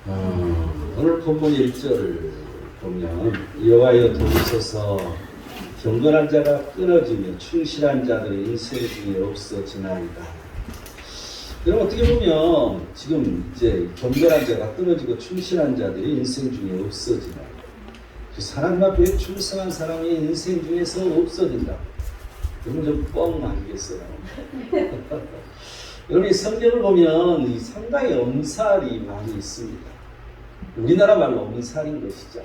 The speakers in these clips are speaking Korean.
오늘 본문 1절을 보면 여호와여 도우소서 경건한 자가 끊어지며 충실한 자들의 인생 중에 없어지나이다. 여러분 어떻게 보면 지금 이제 경건한 자가 끊어지고 충실한 자들이 인생 중에 없어지나이다. 하나님 앞에 충성한 사람이 인생 중에서 없어진다. 여러분 좀 뻥 아니겠어요? 여러분 이 성경을 보면 이 상당히 엄살이 많이 있습니다. 우리나라 말로 엄살인 것이죠.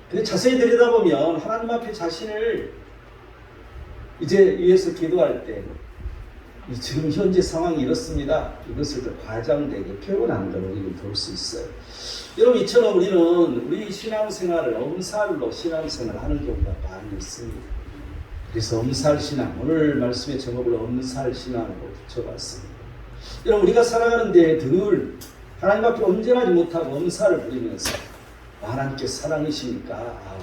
근데 자세히 들여다보면 하나님 앞에 자신을 이제 위해서 기도할 때 지금 현재 상황이 이렇습니다. 이것을 더 과장되게 표현하는 걸 우리는 볼 수 있어요. 여러분 이처럼 우리는 우리 신앙생활을 엄살로 신앙생활을 하는 경우가 많이 있습니다. 그래서 엄살신앙, 오늘 말씀의 제목을 엄살신앙으로 붙여봤습니다. 여러분 우리가 살아가는데 늘 하나님 앞에 온전하지 못하고 엄살을 부리면서 하나님께서 사랑이십니까?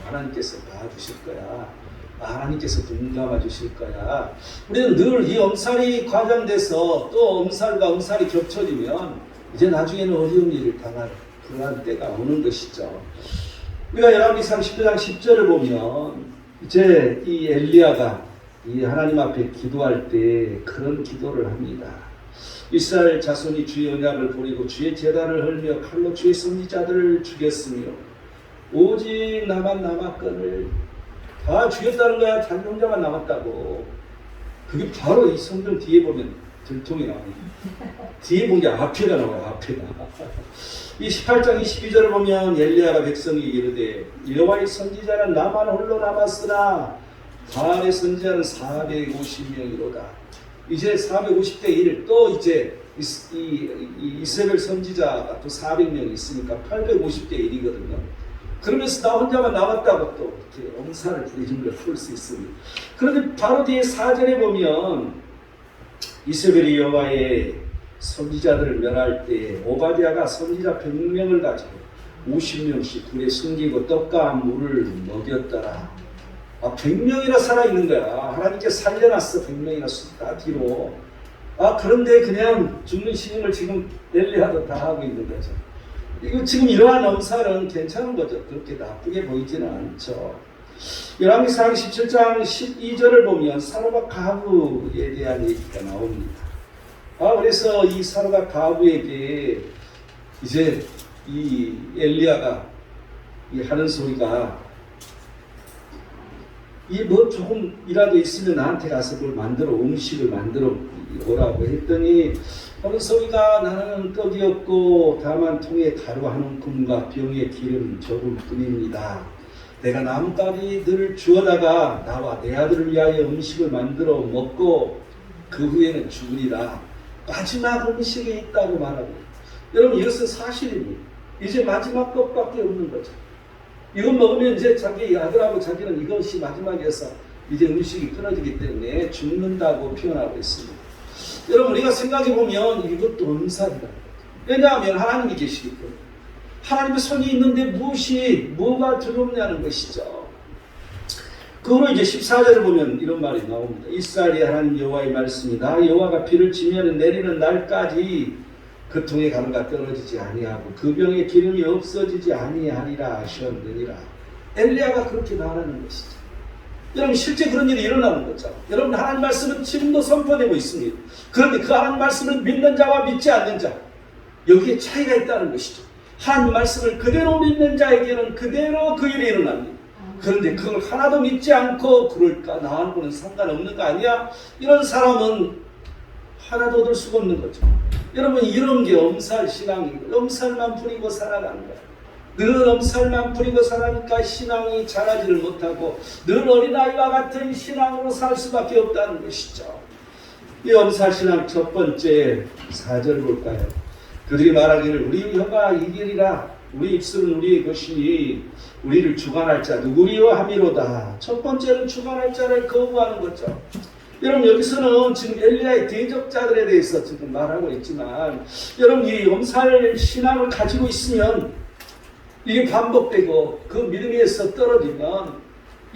하나님께서 봐주실 거야. 하나님께서 눈 감아주실 거야. 우리는 늘 이 엄살이 과장돼서 또 엄살과 엄살이 겹쳐지면 이제 나중에는 어려운 일을 당할 그러한 때가 오는 것이죠. 우리가 열왕기상 19장 10절을 보면 이제 이 엘리야가 이 하나님 앞에 기도할 때 그런 기도를 합니다. 이스라엘 자손이 주의 언약을 버리고 주의 제단을 헐며 칼로 주의 선지자들을 죽였으며 오직 나만 남았거늘. 다 죽였다는 거야. 자기 혼자만 남았다고. 그게 바로 이 성경 뒤에 보면 들통이 나옵니다. 뒤에 본 게 앞에가 나와요. 앞에가. 이 18장 22절을 보면 엘리야가 백성에게 이르되 여호와의 선지자는 나만 홀로 남았으나 바알의 선지자는 450명이로다. 이제 450대 1, 또 이제 이세벨 선지자가 또 400명이 있으니까 850대 1이거든요. 그러면서 나 혼자만 남았다고 또 이렇게 엄살을 부리는 걸 볼 수 있습니다. 그런데 바로 뒤에 4절에 보면 이세벨이 여호와의 선지자들을 멸할 때 오바댜가 선지자 100명을 가지고 50명씩 불에 숨기고 떡과 물을 먹였더라. 100명이나 살아있는 거야. 하나님께 살려놨어. 100명이나 다 뒤로. 그런데 그냥 죽는 신임을 지금 엘리야도 다 하고 있는 거죠. 이거 지금 이러한 엄살은 괜찮은 거죠. 그렇게 나쁘게 보이지는 않죠. 열왕기상 17장 12절을 보면 사로가 가부에 대한 얘기가 나옵니다. 그래서 이 사로가 가부에게 이제 이 엘리야가 하는 소리가 뭐 조금이라도 있으면 나한테 가서 뭘 만들어 음식을 만들어 오라고 했더니 하는 소리가 나는 떡이 없고 다만 통에 가루 한 움큼과 병에 기름 조금 뿐입니다. 내가 나뭇가지 늘 주워다가 나와 내 아들을 위하여 음식을 만들어 먹고 그 후에는 죽으리라. 마지막 음식이 있다고 말하고, 여러분 이것은 사실입니다. 이제 마지막 것밖에 없는 거죠. 이건 먹으면 이제 자기 아들하고 자기는 이것이 마지막이어서 이제 음식이 끊어지기 때문에 죽는다고 표현하고 있습니다. 여러분 우리가 생각해 보면 이것도 엄살이다. 왜냐하면 하나님이 계시기 때문에 하나님의 손이 있는데 뭐가 두렵냐는 것이죠. 그 후로 이제 14절을 보면 이런 말이 나옵니다. 이스라엘의 하나님 여호와의 말씀이다. 여호와가 비를 치면 내리는 날까지 그 통에 가루가 떨어지지 아니하고 그 병에 기름이 없어지지 아니하리라 하셨느니라. 엘리야가 그렇게 말하는 것이죠. 여러분 실제 그런 일이 일어나는 거죠. 여러분 하나님 말씀은 지금도 선포되고 있습니다. 그런데 그 하나님 말씀을 믿는 자와 믿지 않는 자, 여기에 차이가 있다는 것이죠. 하나님 말씀을 그대로 믿는 자에게는 그대로 그 일이 일어납니다. 그런데 그걸 하나도 믿지 않고 그럴까 나하고는 상관없는 거 아니야? 이런 사람은 하나도 얻을 수가 없는 거죠. 여러분 이런 게 엄살 신앙이고 엄살만 부리고 살아가는 거예요. 늘 엄살만 부리고 살아니까 신앙이 자라지를 못하고 늘 어린아이와 같은 신앙으로 살 수밖에 없다는 것이죠. 이 엄살 신앙 첫 번째 4절 볼까요? 그들이 말하기를 우리 혀가 이기리라. 우리 입술은 우리의 것이니 우리를 주관할 자 누구리요 함이로다. 첫 번째는 주관할 자를 거부하는 거죠. 여러분 여기서는 지금 엘리야의 대적자들에 대해서 지금 말하고 있지만 여러분 이 엄살 신앙을 가지고 있으면 이게 반복되고 그 믿음에서 떨어지면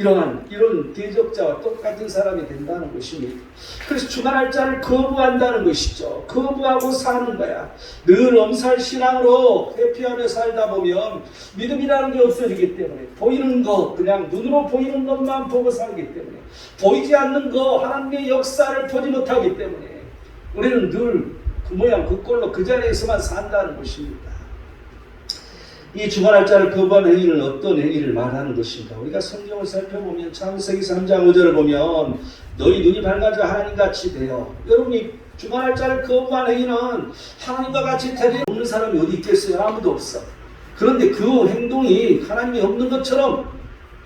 이런 대적자와 똑같은 사람이 된다는 것입니다. 그래서 주관할 자를 거부한다는 것이죠. 거부하고 사는 거야. 늘 엄살신앙으로 회피하며 살다 보면 믿음이라는 게 없어지기 때문에 보이는 것, 그냥 눈으로 보이는 것만 보고 살기 때문에 보이지 않는 것, 하나님의 역사를 보지 못하기 때문에 우리는 늘 그 모양 그 꼴로 그 자리에서만 산다는 것입니다. 이 주관할 자를 거부하는 행위는 어떤 행위를 말하는 것인가? 우리가 성경을 살펴보면 창세기 3장 5절을 보면 너희 눈이 밝아져 하나님같이 되어, 여러분이 주관할 자를 거부하는 행위는 하나님과 같이 되는 없는 사람이 어디 있겠어요? 아무도 없어. 그런데 그 행동이 하나님이 없는 것처럼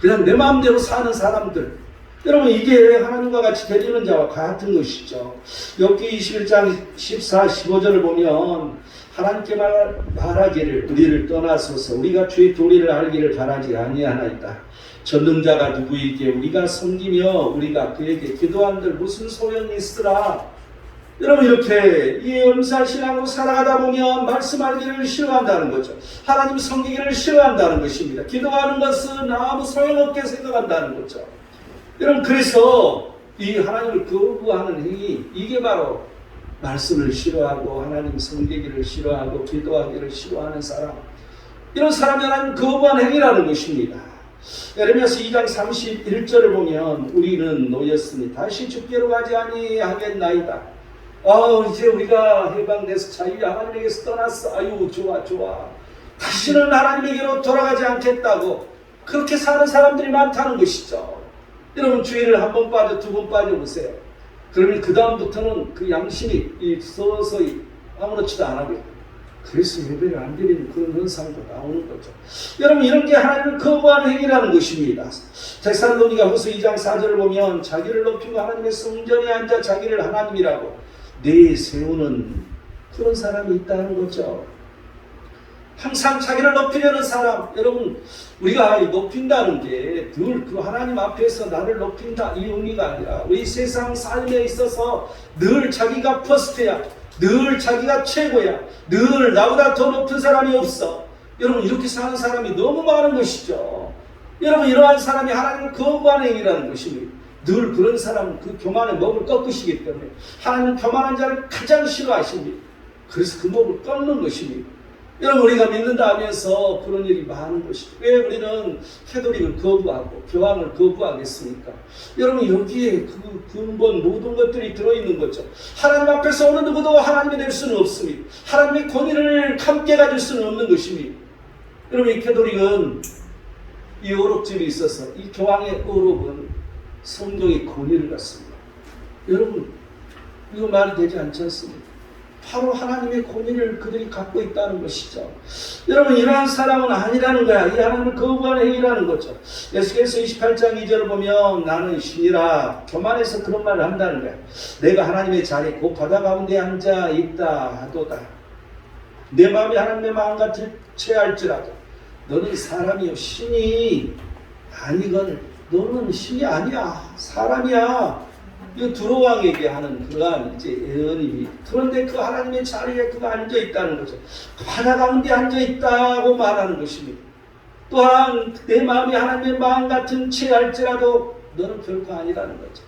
그냥 내 마음대로 사는 사람들, 여러분 이게 하나님과 같이 되려는 자와 같은 것이죠. 욥기 21장 14, 15절을 보면 하나님께 말하기를 우리를 떠나소서 우리가 주의 도리를 알기를 바라지 아니하나이다. 전능자가 누구이기에 우리가 섬기며 우리가 그에게 기도한들 무슨 소용이 있으라. 여러분 이렇게 이 엄살신앙으로 살아가다 보면 말씀하기를 싫어한다는 거죠. 하나님 섬기기를 싫어한다는 것입니다. 기도하는 것은 아무 소용없게 생각한다는 거죠. 여러분 그래서 이 하나님을 거부하는 행위, 이게 바로 말씀을 싫어하고 하나님 섬기기를 싫어하고 기도하기를 싫어하는 사람, 이런 사람이 하나님 거부하는 행위라는 것입니다. 예레미야서 2장 31절을 보면 우리는 노였으니 다시 주께로 가지 아니하겠나이다. 이제 우리가 해방돼서 자유히 하나님에게서 떠났어. 아유 좋아. 다시는 하나님에게로 돌아가지 않겠다고 그렇게 사는 사람들이 많다는 것이죠. 여러분 주일을 한 번 빠져 두 번 빠져보세요. 그러면 그 다음부터는 그 양심이 서서히 아무렇지도 않아요. 그래서 예배를 안 드리는 그런 현상도 나오는 거죠. 여러분 이런 게 하나님을 거부하는 행위라는 것입니다. 데살로니가 후서 2장 4절을 보면 자기를 높이고 하나님의 성전에 앉아 자기를 하나님이라고 내세우는 그런 사람이 있다는 거죠. 항상 자기를 높이려는 사람, 여러분 우리가 높인다는 게 늘 그 하나님 앞에서 나를 높인다 이 의미가 아니라 우리 세상 삶에 있어서 늘 자기가 퍼스트야, 늘 자기가 최고야, 늘 나보다 더 높은 사람이 없어. 여러분 이렇게 사는 사람이 너무 많은 것이죠. 여러분 이러한 사람이 하나님을 거부하는 행위라는 것입니다. 늘 그런 사람은 그 교만의 목을 꺾으시기 때문에 하나님은 교만한 자를 가장 싫어하십니다. 그래서 그 목을 꺾는 것입니다. 여러분 우리가 믿는다 하면서 그런 일이 많은 것이죠. 왜 우리는 캐톨릭을 거부하고 교황을 거부하겠습니까? 여러분 여기에 그 근본 모든 것들이 들어있는 거죠. 하나님 앞에서 어느 누구도 하나님이 될 수는 없습니다. 하나님의 권위를 함께 가질 수는 없는 것입니다. 여러분 이 캐톨릭은 이 의롭집이 있어서 이 교황의 의롭은 성령의 권위를 갖습니다. 여러분 이거 말이 되지 않지 않습니까? 바로 하나님의 권위를 그들이 갖고 있다는 것이죠. 여러분 이러한 사람은 아니라는 거야. 이 하나님을 거부하는 행위라는 거죠. 에스겔서 28장 2절을 보면 나는 신이라 교만해서 그런 말을 한다는 거야. 내가 하나님의 자리 곧 바다 가운데 앉아 있다 하도다. 내 마음이 하나님의 마음 같이 체할지라도 너는 사람이요 신이 아니건 너는 신이 아니야 사람이야. 이 두로왕에게 하는 그러한 이제 예언입니다. 그런데 그 하나님의 자리에 그가 앉아 있다는 거죠. 바다 가운데 앉아 있다고 말하는 것입니다. 또한 내 마음이 하나님의 마음 같은 체할지라도 너는 별거 아니라는 거죠.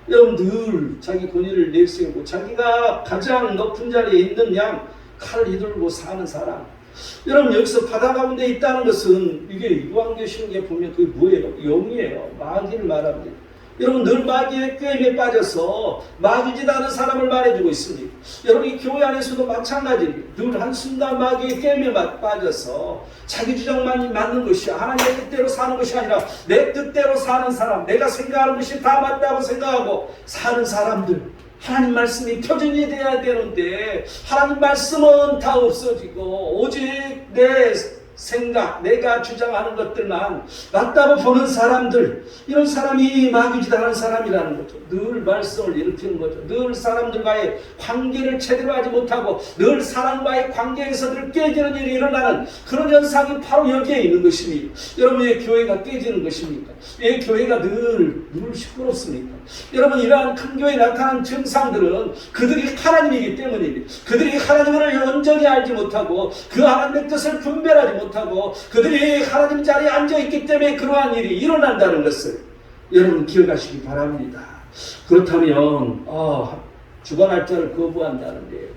여러분 늘 자기 권위를 내세우고 자기가 가장 높은 자리에 있는 양 칼 휘둘고 사는 사람. 여러분 여기서 바다 가운데 있다는 것은 이게 요한계시록에 보면 그게 뭐예요? 영이에요. 마귀를 말합니다. 여러분 늘 마귀의 꾀임에 빠져서 마귀짓 않은 사람을 말해주고 있습니다. 여러분 이 교회 안에서도 마찬가지입니다. 늘 한순간 마귀의 꾀임에 빠져서 자기 주장만 맞는 것이 하나님의 뜻대로 사는 것이 아니라 내 뜻대로 사는 사람, 내가 생각하는 것이 다 맞다고 생각하고 사는 사람들, 하나님 말씀이 표준이 돼야 되는데 하나님 말씀은 다 없어지고 오직 내 생각, 내가 주장하는 것들만 맞다고 보는 사람들, 이런 사람이 마귀짓 하는 사람이라는 거죠. 늘 말썽을 일으키는 거죠. 늘 사람들과의 관계를 제대로 하지 못하고 늘 사람과의 관계에서 늘 깨지는 일이 일어나는 그런 현상이 바로 여기에 있는 것입니다. 여러분 왜 교회가 깨지는 것입니까? 왜 교회가 늘 시끄럽습니까? 여러분 이러한 큰 교회에 나타난 증상들은 그들이 하나님이기 때문입니다. 그들이 하나님을 온전히 알지 못하고 그 하나님의 뜻을 분별하지 못하고 그들이 하나님 자리에 앉아있기 때문에 그러한 일이 일어난다는 것을 여러분 기억하시기 바랍니다. 그렇다면 주관할 자를 거부한다는데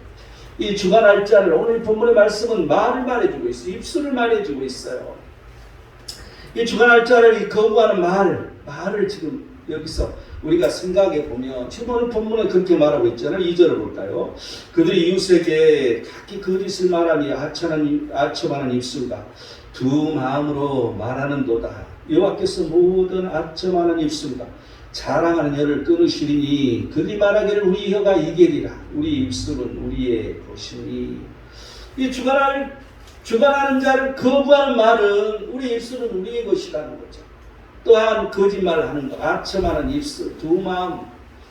이 주관할 자를 오늘 본문의 말씀은 말을 말해주고 있어요. 입술을 말해주고 있어요. 이 주관할 자를 거부하는 말을 지금 여기서 우리가 생각해 보면 지금 오늘 본문은 그렇게 말하고 있잖아요. 2절을 볼까요? 그들이 이웃에게 각기 거짓을 말하니 아첨하는 입술과 두 마음으로 말하는도다. 여호와께서 모든 아첨하는 입술과 자랑하는 혀를 끊으시리니 그들이 말하기를 우리 혀가 이계리라. 우리 입술은 우리의 것이니. 이 주관하는 자를 거부하는 말은 우리 입술은 우리의 것이라는 거죠. 또한 거짓말을 하는 것, 아첨하는 입술, 두 마음,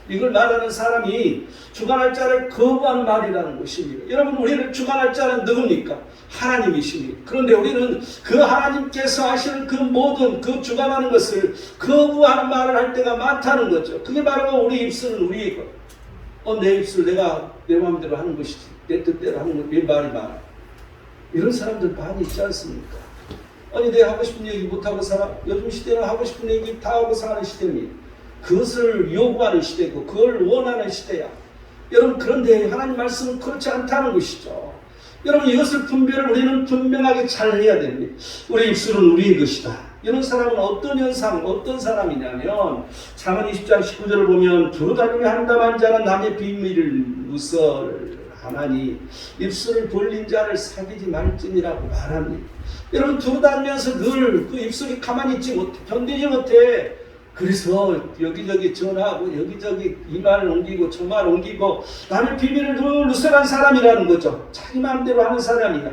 이걸 말하는 사람이 주관할 자를 거부하는 말이라는 것입니다. 여러분, 우리를 주관할 자는 누굽니까? 하나님이십니다. 그런데 우리는 그 하나님께서 하시는 그 모든 그 주관하는 것을 거부하는 말을 할 때가 많다는 거죠. 그게 바로 우리 입술은 우리의 것. 내 입술 내가 내 마음대로 하는 것이지. 내 뜻대로 하는 것, 내 말이 많아. 이런 사람들 많이 있지 않습니까? 아니 내가 하고 싶은 얘기 못하고 살아. 요즘 시대는 하고 싶은 얘기 다 하고 사는 시대입니다. 그것을 요구하는 시대고 그걸 원하는 시대야. 여러분, 그런데 하나님 말씀은 그렇지 않다는 것이죠. 여러분, 이것을 분별을 우리는 분명하게 잘 해야 됩니다. 우리 입술은 우리의 것이다. 이런 사람은 어떤 사람이냐면 잠언 20장 19절을 보면 두루다니며 한담한 자는 남의 비밀을 누설하나니 입술을 벌린 자를 사귀지 말지니라고 말합니다. 여러분, 두루다니면서 늘 그 입술이 가만히 있지 못해, 견디지 못해. 그래서 여기저기 전화하고 여기저기 이 말을 옮기고 저 말을 옮기고 남의 비밀을 늘 누설한 사람이라는 거죠. 자기 마음대로 하는 사람이다.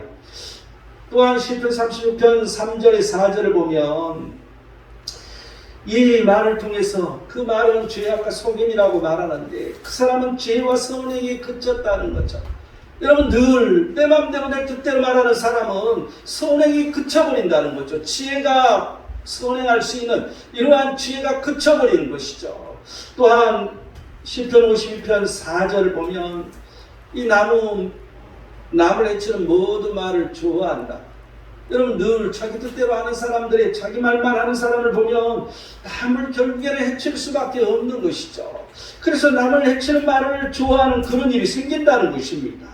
또한 시편 36편 3절에 4절을 보면 이 말을 통해서 그 말은 죄악과 속임이라고 말하는데 그 사람은 죄와 선행에 그쳤다는 거죠. 여러분, 늘 내 마음대로 내 뜻대로 말하는 사람은 선행이 그쳐버린다는 거죠. 지혜가 선행할 수 있는 이러한 지혜가 그쳐버리는 것이죠. 또한 시편 52편 4절을 보면 이 남을 해치는 모든 말을 좋아한다. 여러분, 늘 자기 뜻대로 하는 사람들의 자기 말만 하는 사람을 보면 남을 결국에는 해칠 수밖에 없는 것이죠. 그래서 남을 해치는 말을 좋아하는 그런 일이 생긴다는 것입니다.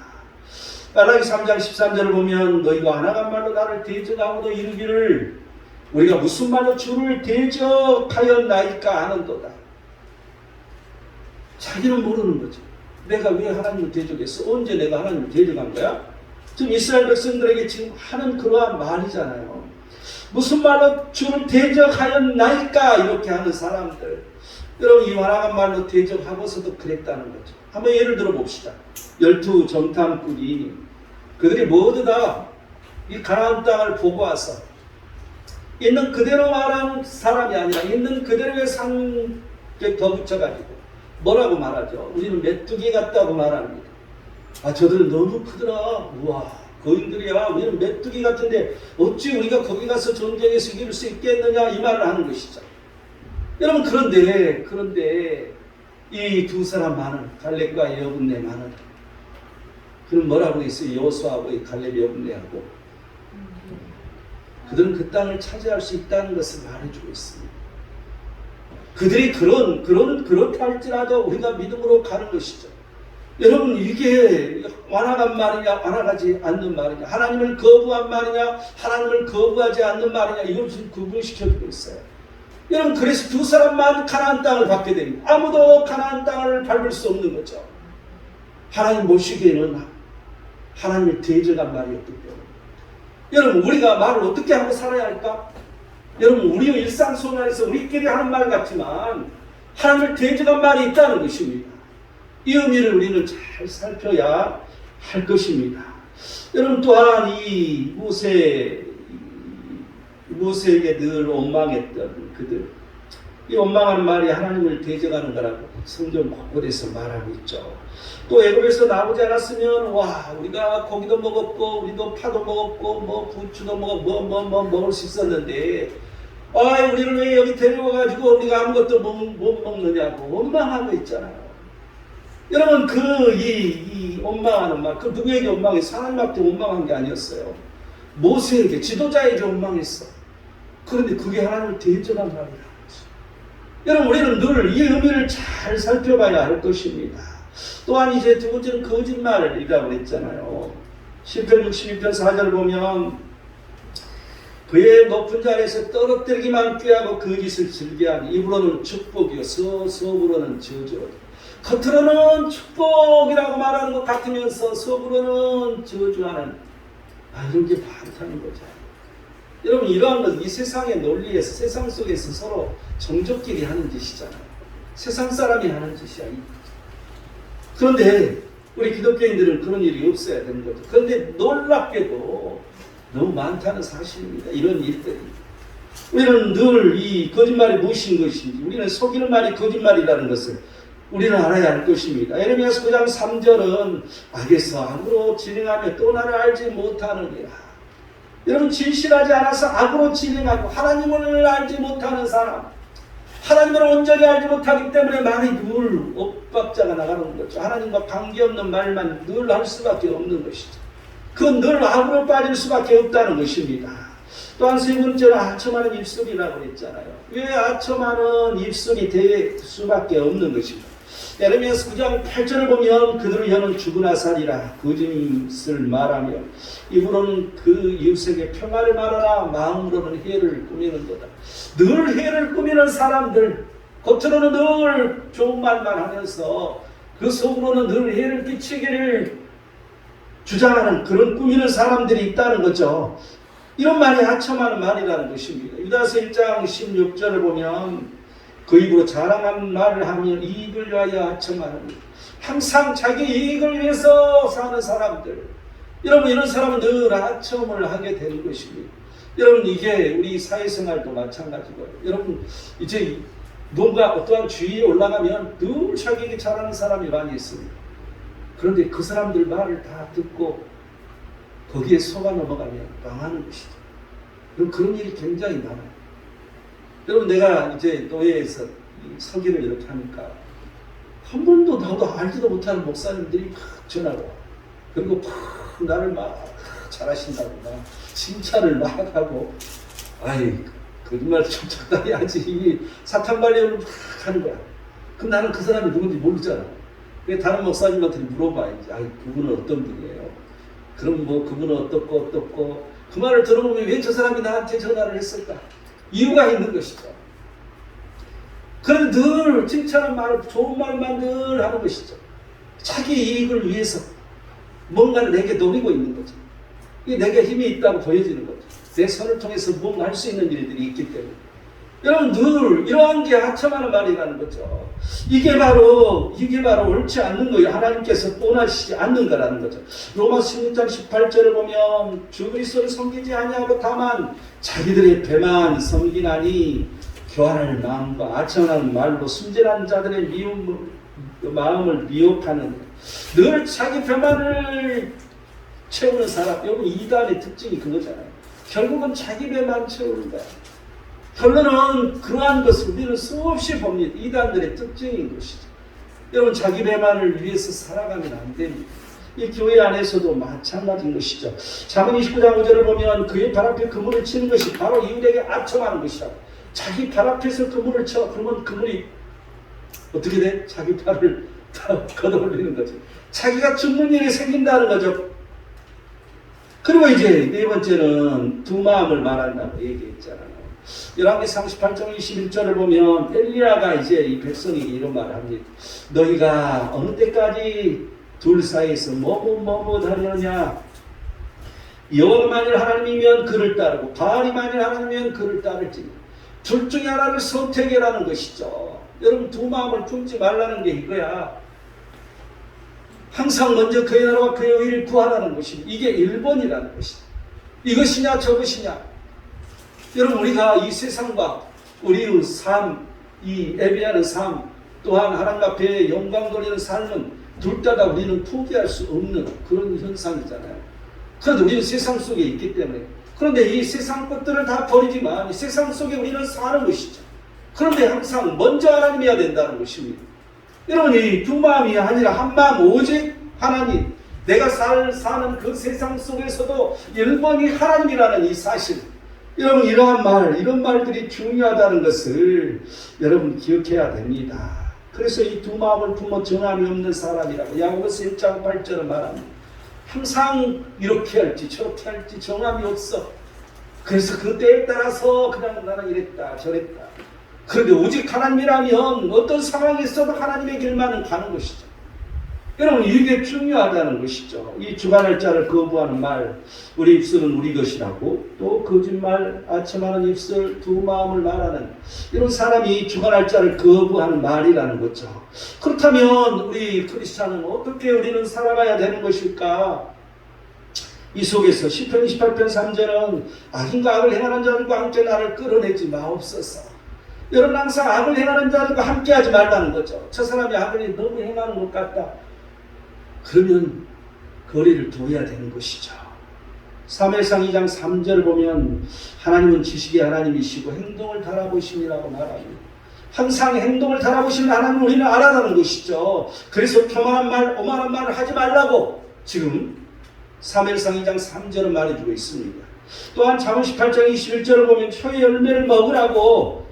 말라기 3장 13절을 보면 너희가 안아간 말로 나를 대적하고도 이르기를 우리가 무슨 말로 주를 대적하였나이까 하는도다. 자기는 모르는 거죠. 내가 왜 하나님을 대적했어? 언제 내가 하나님을 대적한 거야? 지금 이스라엘 백성들에게 지금 하는 그러한 말이잖아요. 무슨 말로 주를 대적하였나이까 이렇게 하는 사람들. 여러분, 이 완악한 말로 대적하고서도 그랬다는 거죠. 한번 예를 들어 봅시다. 12 정탐꾼이 그들이 모두 다 이 가나안 땅을 보고 와서 있는 그대로 말하는 사람이 아니라 있는 그대로의 상에 더 붙여가지고 뭐라고 말하죠? 우리는 메뚜기 같다고 말합니다. 저들은 너무 크더라. 우와, 거인들이야. 우리는 메뚜기 같은데 어찌 우리가 거기 가서 전쟁에서 이길 수 있겠느냐 이 말을 하는 것이죠. 여러분, 그런데 이 두 사람만은 갈렙과 여분네만은 그는 뭐라고 했어요? 여호수아하고 갈렙 여분네하고 그들은 그 땅을 차지할 수 있다는 것을 말해주고 있습니다. 그들이 그렇다 할지라도 우리가 믿음으로 가는 것이죠. 여러분, 이게 완악한 말이냐 완악하지 않는 말이냐, 하나님을 거부한 말이냐 하나님을 거부하지 않는 말이냐, 이걸 지금 구분시켜주고 있어요. 여러분, 그래서 두 사람만 가나안 땅을 받게 됩니다. 아무도 가나안 땅을 밟을 수 없는 거죠. 하나님 모시기에는 하나님을 대적한 말이었기 때문에. 여러분, 우리가 말을 어떻게 하고 살아야 할까? 여러분, 우리의 일상 생활에서 우리끼리 하는 말 같지만 하나님을 대적한 말이 있다는 것입니다. 이 의미를 우리는 잘 살펴야 할 것입니다. 여러분, 또한 이 모세에게 늘 원망했던 그들, 이 원망하는 말이 하나님을 대적하는 거라고 성경 곳곳에서 말하고 있죠. 또 애굽에서 나오지 않았으면 우리가 고기도 먹었고 우리도 파도 먹었고 뭐 부추도 먹을 수 있었는데 우리를 왜 여기 데려와가지고 우리가 아무것도 못 먹느냐고 원망하고 있잖아요. 여러분 이 원망하는 말, 그 누구에게 원망했어? 하나님 앞에 원망한 게 아니었어요. 모세에게, 지도자에게 원망했어. 그런데 그게 하나님을 대적한 말이라는 거죠. 여러분, 우리는 늘 이 의미를 잘 살펴봐야 할 것입니다. 또한 이제 두 번째는 거짓말이라고 했잖아요. 시편 62편 4절 보면 그의 높은 자리에서 떨어뜨리기만 꾀하고 거짓을 즐겨하니 입으로는 축복이요 속으로는 저주. 겉으로는 축복이라고 말하는 것 같으면서 속으로는 저주하는 이런 게 많다는 거죠. 여러분, 이러한 것은 이 세상의 논리에서, 세상 속에서 서로 정족끼리 하는 짓이잖아요. 세상 사람이 하는 짓이야. 그런데 우리 기독교인들은 그런 일이 없어야 되는 거죠. 그런데 놀랍게도 너무 많다는 사실입니다. 이런 일들이. 우리는 늘 이 거짓말이 무엇인 것인지, 우리는 속이는 말이 거짓말이라는 것을 우리는 알아야 할 것입니다. 에레미야서 9장 3절은 악에서 악으로 진행하며 또 나를 알지 못하느니라. 여러분, 진실하지 않아서 악으로 진행하고 하나님을 알지 못하는 사람, 하나님을 온전히 알지 못하기 때문에 말이 늘 엇박자가 나가는 거죠. 하나님과 관계없는 말만 늘 할 수밖에 없는 것이죠. 그건 늘 악으로 빠질 수밖에 없다는 것입니다. 또한 세 번째는 아첨하는 입술이라고 했잖아요. 왜 아첨하는 입술이 될 수밖에 없는 것입니다. 에레미야서 9장 8절을 보면 그들의 혀는 죽은 아살이라 거짓을 말하며 입으로는 그 이웃에게 평화를 말하나 마음으로는 해를 꾸미는 거다. 늘 해를 꾸미는 사람들, 겉으로는 늘 좋은 말만 하면서 그 속으로는 늘 해를 끼치기를 주장하는 그런 꾸미는 사람들이 있다는 거죠. 이런 말이 아첨하는 말이라는 것입니다. 유다서 1장 16절을 보면 그 입으로 자랑하는 말을 하면 이익을 위하여 아첨하는, 항상 자기 이익을 위해서 사는 사람들, 여러분, 이런 사람은 늘 아첨을 하게 되는 것입니다. 여러분, 이게 우리 사회생활도 마찬가지고요. 여러분, 이제 뭔가 어떠한 주위에 올라가면 늘 자기에게 잘하는 사람이 많이 있습니다. 그런데 그 사람들 말을 다 듣고 거기에 속아 넘어가면 망하는 것이죠. 그런 일이 굉장히 많아요. 여러분, 내가 이제 노예에서 설교를 이렇게 하니까 한 번도 나도 알지도 못하는 목사님들이 막 전화가 와. 그리고 막 나를 막 잘하신다고 막 칭찬을 막 하고, 거짓말 좀 적당히 하지. 사탄 발령을 막 하는 거야. 그럼 나는 그 사람이 누군지 모르잖아. 다른 목사님한테 물어봐야지. 그분은 어떤 분이에요? 그럼 뭐 그분은 어떻고 그 말을 들어보면 왜 저 사람이 나한테 전화를 했을까? 이유가 있는 것이죠. 그런데 늘 칭찬한 말, 좋은 말만 늘 하는 것이죠. 자기 이익을 위해서 뭔가를 내게 노리고 있는 거죠. 이게 내게 힘이 있다고 보여지는 거죠. 내 손을 통해서 뭔가 할 수 있는 일들이 있기 때문에. 여러분, 늘 이러한 게 하첨하는 말이라는 거죠. 이게 바로 옳지 않는 거예요. 하나님께서 원하시지 않는 거라는 거죠. 로마서 16장 18절을 보면 주 그리스도를 섬기지 아니하고 다만 자기들의 배만 섬기나니 교활한 마음과 아첨하는 말로 순진한 자들의 마음을 미혹하는, 늘 자기 배만을 채우는 사람. 여러분, 이단의 특징이 그거잖아요. 결국은 자기 배만 채우는 거야. 결론은 그러한 것을 우리는 수없이 봅니다. 이단들의 특징인 것이죠. 여러분, 자기 배만을 위해서 살아가면 안 됩니다. 이 교회 안에서도 마찬가지인 것이죠. 잠언 29장 5절을 보면 그의 발 앞에 그물을 치는 것이 바로 이웃에게 아첨하는 것이라고. 자기 발 앞에서 그물을 쳐. 그러면 그물이 어떻게 돼? 자기 발을 다 걷어올리는 거죠. 자기가 죽는 일이 생긴다는 거죠. 그리고 이제 네 번째는 두 마음을 말한다고 얘기했잖아요. 열왕기상 38장 21절을 보면 엘리야가 이제 이 백성에게 이런 말을 합니다. 너희가 어느 때까지 둘 사이에서 뭐뭐 다르느냐? 여호와가 만일 하나님이면 그를 따르고 바알이 만일 하나님이면 그를 따를지. 둘 중에 하나를 선택해라는 것이죠. 여러분, 두 마음을 품지 말라는 게 이거야. 항상 먼저 그의 나라와 그의 의를 구하라는 것입니다. 이게 1번이라는 것이죠. 이것이냐 저것이냐. 여러분, 우리가 이 세상과 우리의 삶, 이 예배하는 삶, 또한 하나님 앞에 영광 돌리는 삶은 둘 다 우리는 포기할 수 없는 그런 현상이잖아요. 그런데 우리는 세상 속에 있기 때문에. 그런데 이 세상 것들을 다 버리지만 이 세상 속에 우리는 사는 것이죠. 그런데 항상 먼저 하나님이어야 된다는 것입니다. 여러분, 이 두 마음이 아니라 한 마음 오직 하나님. 내가 사는 그 세상 속에서도 열번이 하나님이라는 이 사실. 여러분, 이런 말들이 중요하다는 것을 여러분 기억해야 됩니다. 그래서 이 두 마음을 품어 정함이 없는 사람이라고 야고보서 1장 8절은 말합니다. 항상 이렇게 할지 저렇게 할지 정함이 없어. 그래서 그 때에 따라서 그냥 나는 이랬다 저랬다. 그런데 오직 하나님이라면 어떤 상황이 있어도 하나님의 길만은 가는 것이죠. 여러분, 이게 중요하다는 것이죠. 이 주관할 자를 거부하는 말, 우리 입술은 우리 것이라고, 또 거짓말, 아첨하는 입술, 두 마음을 말하는 이런 사람이 주관할 자를 거부하는 말이라는 거죠. 그렇다면 우리 크리스찬은 어떻게 우리는 살아가야 되는 것일까? 이 속에서 시편 28편 3절은 악인과 악을 행하는 자들과 함께 나를 끌어내지 마옵소서. 여러분, 항상 악을 행하는 자들과 함께하지 말라는 거죠. 저 사람이 악을 너무 행하는 것 같다. 그러면 거리를 둬야 되는 것이죠. 사무엘상 2장 3절을 보면 하나님은 지식의 하나님이시고 행동을 달아보심이라고 말합니다. 항상 행동을 달아보시는 하나님 우리는 알아가는 것이죠. 그래서 교만한 말, 오만한 말을 하지 말라고 지금 사무엘상 2장 3절은 말해주고 있습니다. 또한 잠언 18장 21절을 보면 혀의 열매를 먹으라고,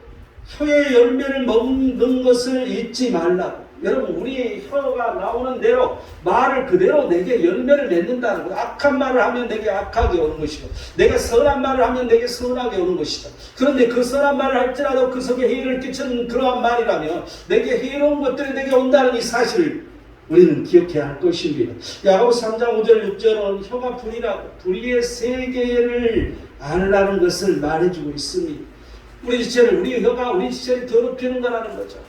혀의 열매를 먹는 것을 잊지 말라고. 여러분, 우리의 혀가 나오는 대로 말을 그대로 내게 열매를 맺는다는 거예요. 악한 말을 하면 내게 악하게 오는 것이고, 내가 선한 말을 하면 내게 선하게 오는 것이다. 그런데 그 선한 말을 할지라도 그 속에 해를 끼치는 그러한 말이라면 내게 해로운 것들이 내게 온다는 이 사실을 우리는 기억해야 할 것입니다. 야고보서 3장 5절 6절은 혀가 불이라고, 불의의 세계를 알라는 것을 말해주고 있습니다. 우리 혀가 우리 지체를 더럽히는 거라는 거죠.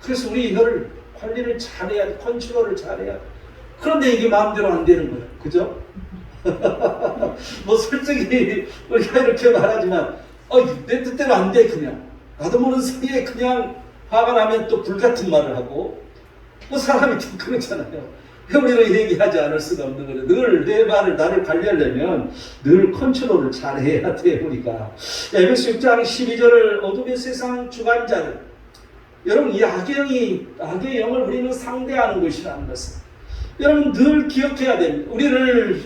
그래서 우리 혀를 관리를 잘해야 돼. 컨트롤을 잘해야 돼. 그런데 이게 마음대로 안 되는 거예요. 그죠? 뭐 솔직히 우리가 이렇게 말하지만 내 뜻대로 안 돼. 그냥 나도 모르는 사이에 그냥 화가 나면 또 불같은 말을 하고, 뭐 사람이 좀 그렇잖아요. 우리는 얘기하지 않을 수가 없는 거예요. 늘 내 말을 나를 관리하려면 늘 컨트롤을 잘해야 돼. 우리가 에베소 6장 12절을 어둠의 세상 주관자들, 여러분, 이 악의 영을 우리는 상대하는 것이라는 것을 여러분 늘 기억해야 됩니다. 우리를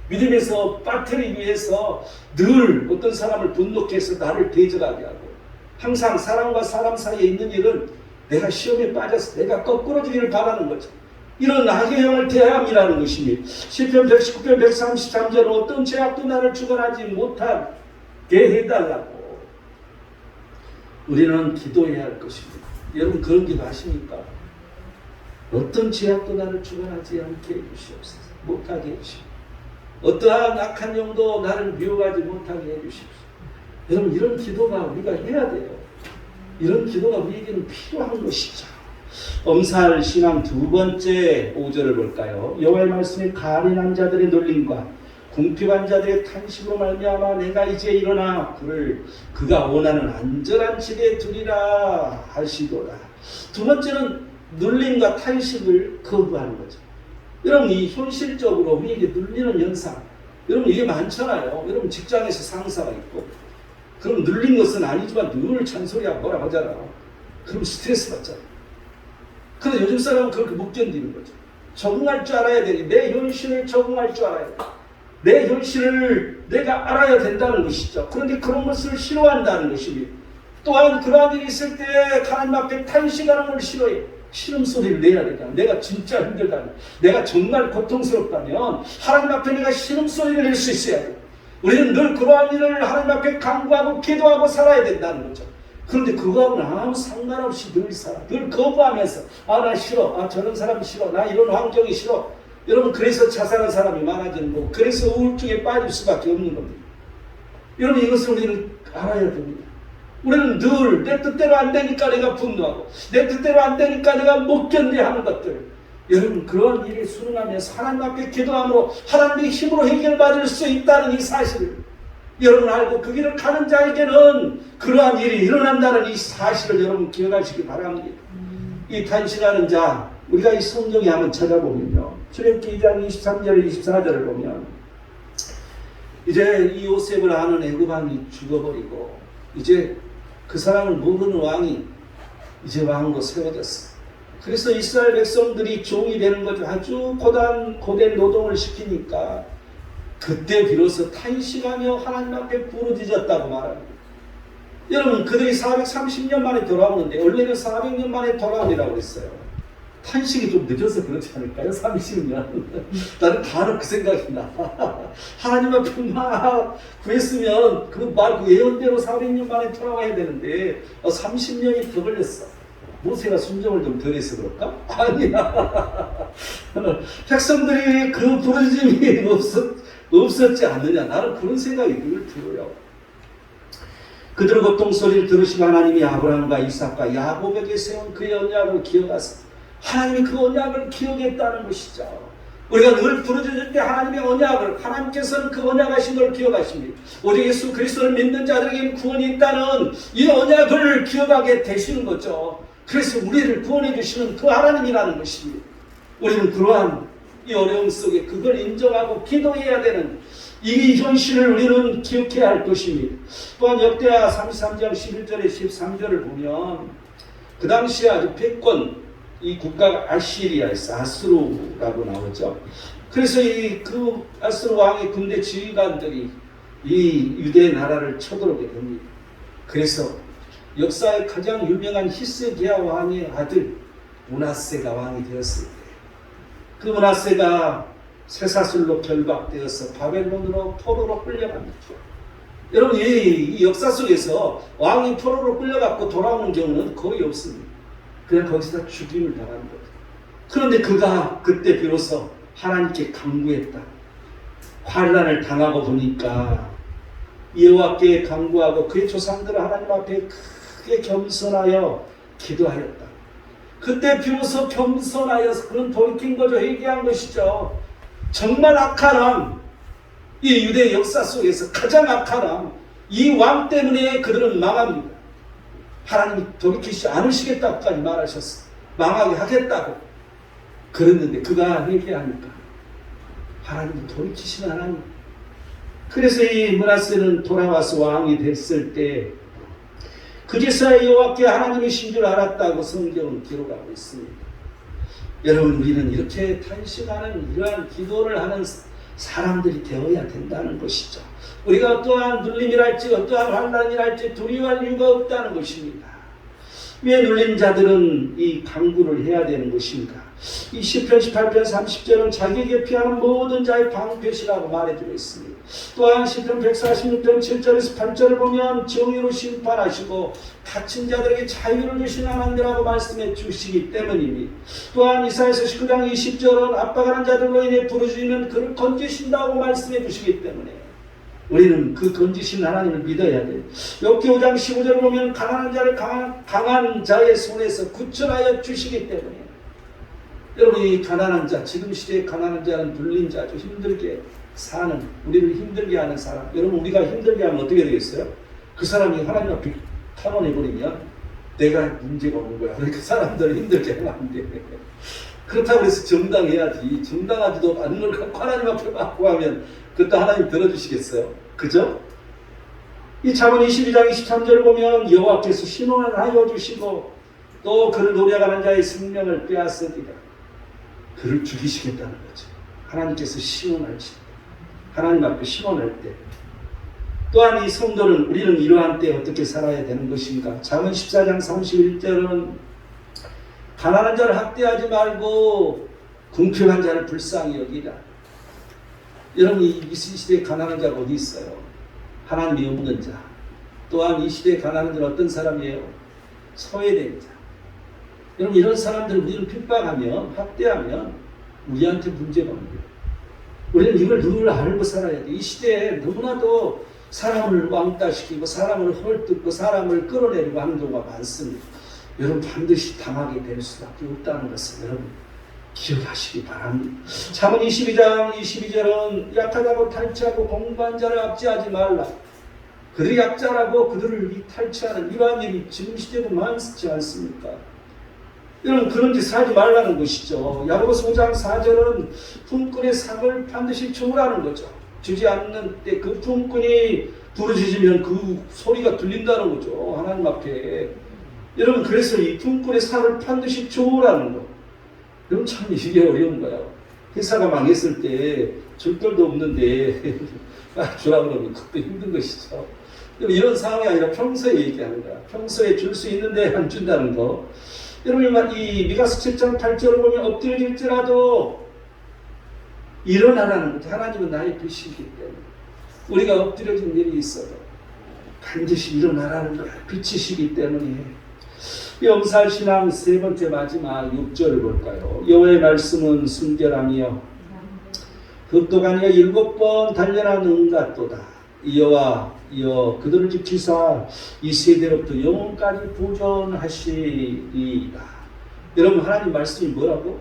믿음에서 빠뜨리기 위해서 늘 어떤 사람을 분노케 해서 나를 대적하게 하고, 항상 사람과 사람 사이에 있는 일은 내가 시험에 빠져서 내가 거꾸러지기를 바라는 거죠. 이런 악의 영을 대함이라는 것입니다. 시편 119편 133절은 어떤 죄악도 나를 주관하지 못하게 해달라고 우리는 기도해야 할 것입니다. 여러분, 그런 기도 하십니까? 어떤 죄악도 나를 주관하지 않게 해주시옵소서. 못하게 해주시옵소서. 어떠한 악한 영도 나를 미워하지 못하게 해주십시오. 여러분, 이런 기도가 우리가 해야 돼요. 이런 기도가 우리에게는 필요한 것이죠. 엄살 신앙 두 번째 5절을 볼까요? 여호와의 말씀에 가련한 자들의 놀림과 궁핍한 자들의 탄식으로 말미암아 내가 이제 일어나 그가 원하는 안전한 집에 두리라 하시도다. 두 번째는 눌림과 탄식을 거부하는 거죠. 여러분, 이 현실적으로 우리에게 눌리는 현상, 여러분 이게 많잖아요. 여러분 직장에서 상사가 있고, 그럼 눌린 것은 아니지만 늘 잔소리하고 뭐라 하잖아. 그럼 스트레스 받잖아. 그런데 요즘 사람은 그렇게 못 견디는 거죠. 적응할 줄 알아야 되니, 내 현실을 적응할 줄 알아야 돼. 내 현실을 내가 알아야 된다는 것이죠. 그런데 그런 것을 싫어한다는 것입니다. 또한 그러한 일이 있을 때 하나님 앞에 탄식하는 걸 싫어해. 신음소리를 내야 되잖아. 내가 진짜 힘들다면, 내가 정말 고통스럽다면 하나님 앞에 내가 신음소리를 낼 수 있어야 돼. 우리는 늘 그러한 일을 하나님 앞에 간구하고 기도하고 살아야 된다는 거죠. 그런데 그거하고는 아무 상관없이 늘 살아. 늘 거부하면서 나 싫어. 저런 사람이 싫어. 나 이런 환경이 싫어. 여러분, 그래서 자살한 사람이 많아지는 거고, 그래서 우울증에 빠질 수밖에 없는 겁니다. 여러분, 이것을 우리는 알아야 됩니다. 우리는 늘 내 뜻대로 안 되니까 내가 분노하고, 내 뜻대로 안 되니까 내가 못 견뎌 하는 것들, 여러분 그러한 일에 순응하면서 하나님 앞에 기도함으로 하나님의 힘으로 해결받을 수 있다는 이 사실을 여러분 알고 그 길을 가는 자에게는 그러한 일이 일어난다는 이 사실을 여러분 기억하시기 바랍니다. 이 탄식하는 자, 우리가 이 성경에 한번 찾아보면요, 출애굽기 2장 23절 24절을 보면 이제 이 요셉을 아는 애굽 왕이 죽어버리고 이제 그 사람을 모르는 왕이 이제 왕으로 세워졌어. 그래서 이스라엘 백성들이 종이 되는 거죠. 아주 고된 노동을 시키니까 그때 비로소 탄식하며 하나님 앞에 부르짖었다고 말합니다. 여러분, 그들이 430년 만에 돌아오는데 원래는 400년 만에 돌아오리라고 그랬어요. 탄식이 좀 늦어서 그렇지 않을까요? 30년. 나는 바로 그 생각이 나. 하나님 앞에 막 구했으면 그 예언대로 400년 만에 돌아와야 되는데 30년이 더 걸렸어. 모세가 순종을 좀 덜 해서 그럴까? 아니야. 백성들이 그 부르짖음이 없었지 않느냐. 나는 그런 생각이 늘 들어요. 그들의 고통소리를 들으시고 하나님이 아브라함과 이삭과 야곱에게 세운 그의 언약을 기억하사 하나님이 그 언약을 기억했다는 것이죠. 우리가 늘 부르짖을 때 하나님의 언약을, 하나님께서는 그 언약하신 걸 기억하십니다. 오직 예수 그리스도를 믿는 자들에게는 구원이 있다는 이 언약을 기억하게 되시는 거죠. 그래서 우리를 구원해 주시는 그 하나님이라는 것입니다. 우리는 그러한 이 어려움 속에 그걸 인정하고 기도해야 되는 이 현실을 우리는 기억해야 할 것입니다. 또한 역대하 33장 11절에 13절을 보면 그 당시에 아주 패권, 이 국가가 아시리아에서 아수르라고 나오죠. 그래서 그 아수르 왕의 군대 지휘관들이 이 유대 나라를 쳐들어오게 됩니다. 그래서 역사의 가장 유명한 히스기야 왕의 아들 므낫세가 왕이 되었을 때 그 므낫세가 쇠사슬로 결박되어서 바벨론으로 포로로 끌려갑니다. 여러분, 이 역사 속에서 왕이 포로로 끌려갔고 돌아오는 경우는 거의 없습니다. 그냥 거기서 죽임을 당하는 거죠. 그런데 그가 그때 비로소 하나님께 간구했다. 환난을 당하고 보니까 여호와께 간구하고 그의 조상들은 하나님 앞에 크게 겸손하여 기도하였다. 그때 비로소 겸손하여서 그런 돌이킨 거죠. 회개한 것이죠. 정말 악한 왕, 이 유대 역사 속에서 가장 악한 왕, 이 왕 때문에 그들은 망합니다. 하나님이 돌이키지 않으시겠다고까지 말하셨어. 망하게 하겠다고. 그랬는데 그가 회개하니까 하나님이 돌이키시는 하나님. 그래서 이 므낫세는 돌아와서 왕이 됐을 때 그제서야 여호와께 하나님이신 줄 알았다고 성경은 기록하고 있습니다. 여러분, 우리는 이렇게 탄식하는 이러한 기도를 하는 사람들이 되어야 된다는 것이죠. 우리가 어떠한 눌림이랄지 어떠한 환난이랄지 두려워할 이유가 없다는 것입니다. 왜 눌린 자들은 이 간구를 해야 되는 것입니까? 이 시편 18편 30절은 자기에게 피하는 모든 자의 방패시라고 말해주고 있습니다. 또한 시편 146편 7절에서 8절을 보면 정의로 심판하시고 갇힌 자들에게 자유를 주신 하나님이라고 말씀해 주시기 때문입니다. 또한 이사야서 19장 20절은 압박하는 자들로 인해 부르짖으면 그를 건지신다고 말씀해 주시기 때문에 우리는 그 건지신 하나님을 믿어야 돼요. 욥기 5장 15절을 보면 가난한 자를 강한 자의 손에서 구출하여 주시기 때문에 여러분, 이 가난한 자, 지금 시대의 가난한 자는 눌린 자죠. 힘들게 사는, 우리를 힘들게 하는 사람. 여러분, 우리가 힘들게 하면 어떻게 되겠어요? 그 사람이 하나님 앞에 탄원해버리면 내가 문제가 오는 거야. 그러니까 사람들을 힘들게 하면 안 돼. 그렇다고 해서 정당해야지. 정당하지도 않는 걸 갖고 하나님 앞에 막 구하면 그것도 하나님 들어주시겠어요? 그죠? 이 잠언 22장 23절을 보면 여호와께서 신원을 하여 주시고 또 그를 노려가는 자의 생명을 빼앗으리라. 그를 죽이시겠다는 거죠. 하나님께서 신원하시 하나님 앞에 신원할 때 또한 이 성도는 우리는 이러한 때 어떻게 살아야 되는 것인가? 잠언 14장 31절은 가난한 자를 학대하지 말고 궁핍한 자를 불쌍히 여기라. 여러분, 이 시대에 가난한 자가 어디 있어요? 하나님이 없는 자. 또한 이 시대에 가난한 자는 어떤 사람이에요? 소외된 자. 여러분, 이런 사람들을 우리를 핍박하면, 학대하면 우리한테 문제가 옵니다. 우리는 이걸 늘 알고 살아야 돼. 이 시대에 너무나도 사람을 왕따시키고 사람을 헐뜯고 사람을 끌어내리고 하는 경우가 많습니다. 여러분, 반드시 당하게 될 수밖에 없다는 것을 여러분 기억하시기 바랍니다. 잠언 22장 22절은 약하다고 탈취하고 공부한 자를 압제하지 말라. 그들이 약자라고 그들을 탈취하는 이러한 일이 지금 시대도 많지 않습니까? 여러분, 그런 짓을 하지 말라는 것이죠. 야고보서 5장 4절은 품꾼의 삭을 반드시 주우라는 거죠. 주지 않는 때 그 품꾼이 부르짖으면 그 소리가 들린다는 거죠. 하나님 앞에. 여러분, 그래서 이 품꾼의 삶을 반드시 좋으라는 거. 여러분, 참 이게 어려운 거야. 회사가 망했을 때 줄 돈도 없는데 주라고 그러면 그것도 힘든 것이죠. 이런 상황이 아니라 평소에 얘기하는 거야. 평소에 줄 수 있는데 안 준다는 거. 여러분, 이 미가서 7장 8절을 보면 엎드려질지라도 일어나라는 거죠. 하나님은 나의 빛이기 때문에 우리가 엎드려진 일이 있어도 반드시 일어나라는 거야. 빛이시기 때문에. 이 엄살신앙 세 번째 마지막 6절을 볼까요? 여호와의 말씀은 순결하며 흙도 아니여 7번 단련한 은같도다. 여호와 그들을 지키사 이 세대로부터 영원까지 보존하시리이다. 여러분, 하나님 말씀이 뭐라고?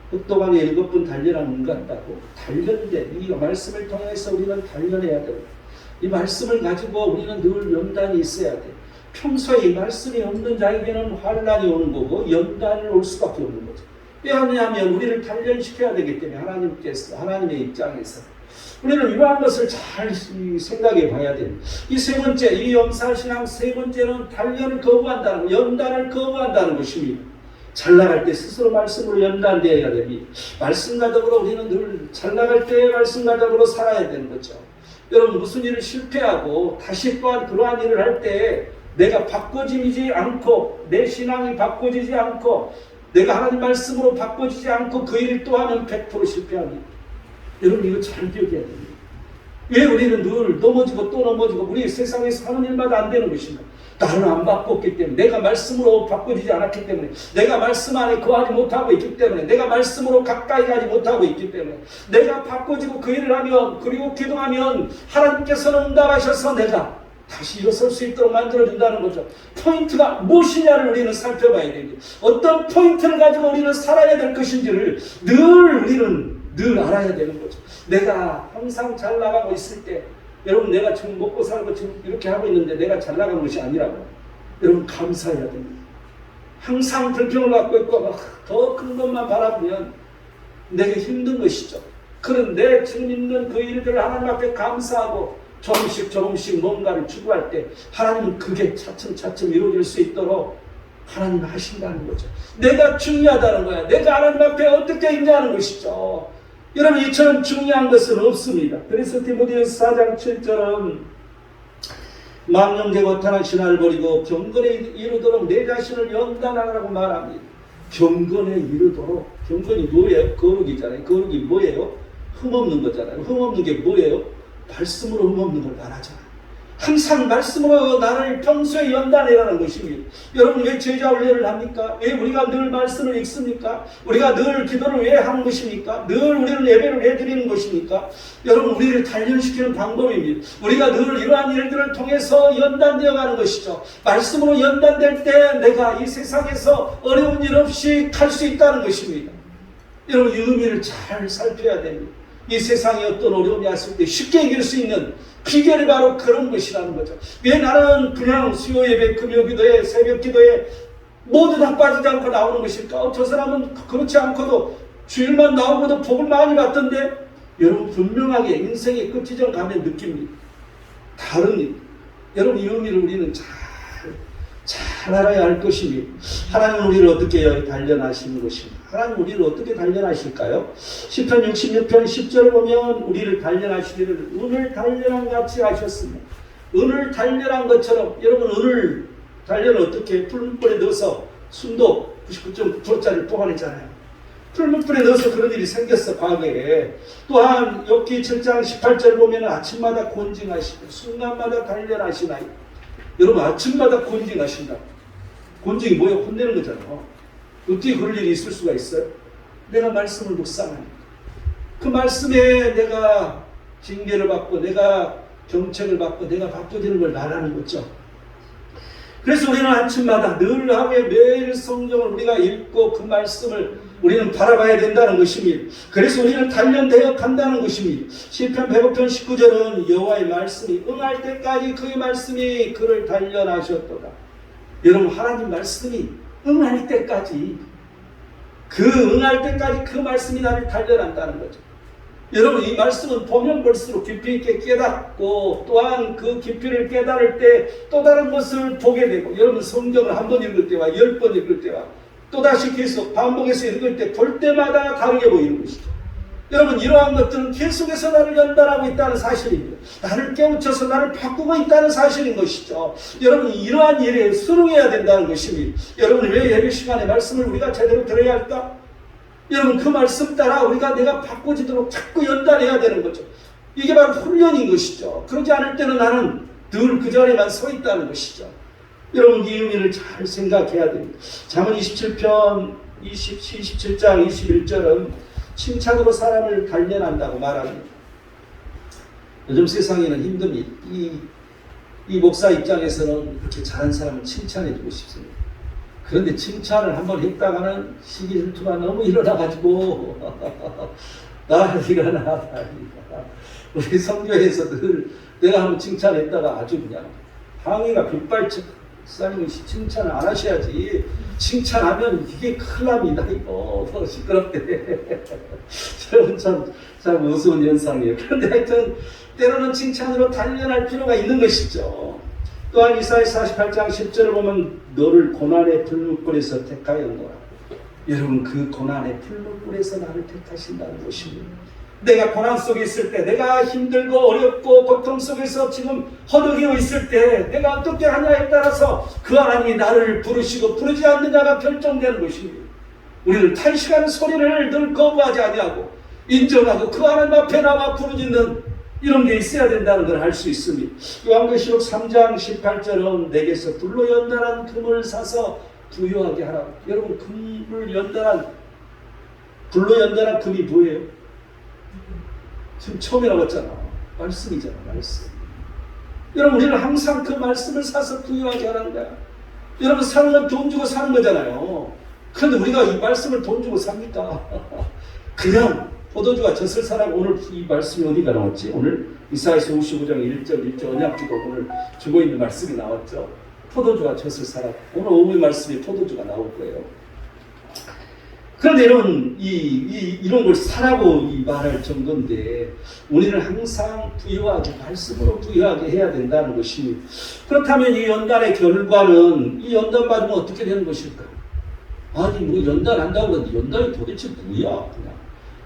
흙도 아니여 7번 단련한 은같다고. 단련된 이 말씀을 통해서 우리는 단련해야 돼요. 이 말씀을 가지고 우리는 늘 연단이 있어야 돼. 평소에 이 말씀이 없는 자에게는 환난이 오는 거고 연단이 올 수밖에 없는 거죠. 왜냐하면 우리를 단련시켜야 되기 때문에 하나님의 입장에서 우리는 이러한 것을 잘 생각해 봐야 돼요. 이 세 번째, 이 염살신앙 세 번째는 단련을 거부한다는 것, 연단을 거부한다는 것입니다. 잘 나갈 때 스스로 말씀으로 연단되어야 됩니다. 말씀과 더불어 우리는 늘 잘 나갈 때 말씀과 더불어 살아야 되는 거죠. 여러분, 무슨 일을 실패하고 다시 또한 그러한 일을 할 때 내가 바꿔지지 않고 내 신앙이 바꿔지지 않고 내가 하나님 말씀으로 바꿔지지 않고 그 일을 또 하면 100% 실패합니다. 여러분, 이거 잘 기억해야 됩니다. 왜 우리는 늘 넘어지고 또 넘어지고 우리 세상에서 하는 일마다 안 되는 것인가? 나는 안 바꿨기 때문에, 내가 말씀으로 바꿔지지 않았기 때문에, 내가 말씀 안에 거하지 못하고 있기 때문에, 내가 말씀으로 가까이 가지 못하고 있기 때문에, 내가 바꿔지고 그 일을 하면, 그리고 기도하면 하나님께서는 응답하셔서 내가 다시 일어설 수 있도록 만들어준다는 거죠. 포인트가 무엇이냐를 우리는 살펴봐야 됩니다. 어떤 포인트를 가지고 우리는 살아야 될 것인지를 우리는 늘 알아야 되는 거죠. 내가 항상 잘 나가고 있을 때, 여러분, 내가 지금 먹고 살고 지금 이렇게 하고 있는데 내가 잘 나간 것이 아니라고 여러분 감사해야 됩니다. 항상 불평을 갖고 있고 더 큰 것만 바라보면 내게 힘든 것이죠. 그런데 지금 있는 그 일들을 하나님 앞에 감사하고 조금씩 뭔가를 추구할 때 하나님은 그게 차츰차츰 이루어질 수 있도록 하나님 하신다는 거죠. 내가 중요하다는 거야. 내가 하나님 앞에 어떻게 있냐는 것이죠. 여러분, 이처럼 중요한 것은 없습니다. 그래서 디모데후서 4장 7절은 망령되고 허탄한 신화를 버리고 경건에 이르도록 내 자신을 연단하라고 말합니다. 경건에 이르도록. 경건이 뭐예요? 거룩이잖아요. 거룩이 뭐예요? 흠없는 거잖아요. 흠없는 게 뭐예요? 말씀으로 흠없는 걸 말하잖아요. 항상 말씀으로 나를 평소에 연단해라는 것입니다. 여러분, 왜 제자 훈련을 합니까? 왜 우리가 늘 말씀을 읽습니까? 우리가 늘 기도를 왜 하는 것입니까? 늘 우리는 예배를 왜 드리는 것입니까? 여러분, 우리를 단련시키는 방법입니다. 우리가 늘 이러한 일들을 통해서 연단되어 가는 것이죠. 말씀으로 연단될 때 내가 이 세상에서 어려운 일 없이 갈 수 있다는 것입니다. 여러분, 이 의미를 잘 살펴야 됩니다. 이 세상에 어떤 어려움이 왔을 때 쉽게 이길 수 있는 비결이 바로 그런 것이라는 거죠. 왜 나는 그냥 수요 예배, 금요 기도에, 새벽 기도에 모두 다 빠지지 않고 나오는 것일까? 저 사람은 그렇지 않고도 주일만 나오고도 복을 많이 받던데, 여러분, 분명하게 인생의 끝지점 가면 느낍니다. 다른 일. 여러분, 이 의미를 우리는 잘 알아야 할 것입니다. 하나님은 우리를 어떻게 단련하시는 것입니다. 하나님 우리를 어떻게 단련하실까요? 시편 66편 10절을 보면 우리를 단련하시기를 은을 단련한 같이 하셨습니다. 은을 단련한 것처럼, 여러분, 은을 단련을 어떻게 풀무불에 넣어서 순도 99.9%짜리를 뽑아냈잖아요. 풀무불에 넣어서 그런 일이 생겼어, 과거에. 또한 욥기 7장 18절 보면 아침마다 곤징하시고 순간마다 단련하시나이. 여러분, 아침마다 곤징하신다. 곤징이 뭐예요? 혼내는 거잖아요. 어떻게 그럴 일이 있을 수가 있어요? 내가 말씀을 묵상하니까. 그 말씀에 내가 징계를 받고 내가 경책을 받고 내가 바꿔지는 걸 말하는 거죠. 그래서 우리는 아침마다 늘 하루에 매일 성경을 우리가 읽고 그 말씀을 우리는 바라봐야 된다는 것입니다. 그래서 우리는 단련되어 간다는 것입니다. 시편 105편 19절은 여호와의 말씀이 응할 때까지 그의 말씀이 그를 단련하셨도다. 여러분, 하나님 말씀이 응할 때까지 그 말씀이 나를 단련한다는 거죠. 여러분, 이 말씀은 보면 볼수록 깊이 있게 깨닫고 또한 그 깊이를 깨달을 때 또 다른 것을 보게 되고, 여러분 성경을 한 번 읽을 때와 10번 읽을 때와 또다시 계속 반복해서 읽을 때 볼 때마다 다르게 보이는 것이죠. 여러분, 이러한 것들은 계속해서 나를 연단하고 있다는 사실입니다. 나를 깨우쳐서 나를 바꾸고 있다는 사실인 것이죠. 여러분, 이러한 일에 순응해야 된다는 것입니다. 여러분, 왜 예배 시간에 말씀을 우리가 제대로 들어야 할까? 여러분, 그 말씀 따라 내가 바꿔지도록 자꾸 연단해야 되는 거죠. 이게 바로 훈련인 것이죠. 그러지 않을 때는 나는 늘 그 자리에만 서 있다는 것이죠. 여러분, 이 의미를 잘 생각해야 됩니다. 잠언 27편 27장 21절은 칭찬으로 사람을 단련한다고 말합니다. 요즘 세상에는 힘듭니다. 이 목사 입장에서는 그렇게 잘한 사람을 칭찬해주고 싶습니다. 그런데 칭찬을 한번 했다가는 시기질투가 너무 일어나가지고 난리가 나. 우리 성교에서 늘 내가 한번 칭찬했다가 아주 그냥 항의가 빗발쳐 목사님은 칭찬을 안 하셔야지. 칭찬하면 이게 큰일 납니다. 이거 시끄럽게. 참 우스운 현상이에요. 그런데 하여튼 때로는 칭찬으로 단련할 필요가 있는 것이죠. 또한 이사야 48장 10절을 보면 너를 고난의 풀무불에서 택하였노라. 여러분, 그 고난의 풀무불에서 나를 택하신다는 것입니다. 내가 고난 속에 있을 때, 내가 힘들고 어렵고 고통 속에서 지금 허덕이고 있을 때 내가 어떻게 하냐에 따라서 그 하나님이 나를 부르시고 부르지 않느냐가 결정되는 것입니다. 우리는 탄식하는 소리를 늘 거부하지 아니하고 인정하고 그 하나님 앞에 나와 부르짖는 이런 게 있어야 된다는 걸 알 수 있습니다. 요한계시록 3장 18절은 내게서 불로 연단한 금을 사서 부유하게 하라. 여러분, 불로 연단한 금이 뭐예요? 지금 처음에 나왔잖아. 말씀이잖아, 말씀. 여러분, 우리는 항상 그 말씀을 사서 부유하게 하는 거야. 여러분, 사는 건 돈 주고 사는 거잖아요. 그런데 우리가 이 말씀을 돈 주고 삽니까? 그냥 포도주가 젖을 사라고. 오늘 이 말씀이 어디가 나왔지? 오늘 이사야서 55장 1절 언약기도 오늘 주고 있는 말씀이 나왔죠. 포도주가 젖을 사라고. 오늘 오후의 말씀이 포도주가 나올 거예요. 그런데 이런 걸 사라고 말할 정도인데 우리는 항상 부유하게, 말씀으로 부유하게 해야 된다는 것입니다. 그렇다면 이 연단의 결과는, 이 연단 받으면 어떻게 되는 것일까? 아니, 뭐 연단한다고 그러는데 연단이 도대체 뭐야?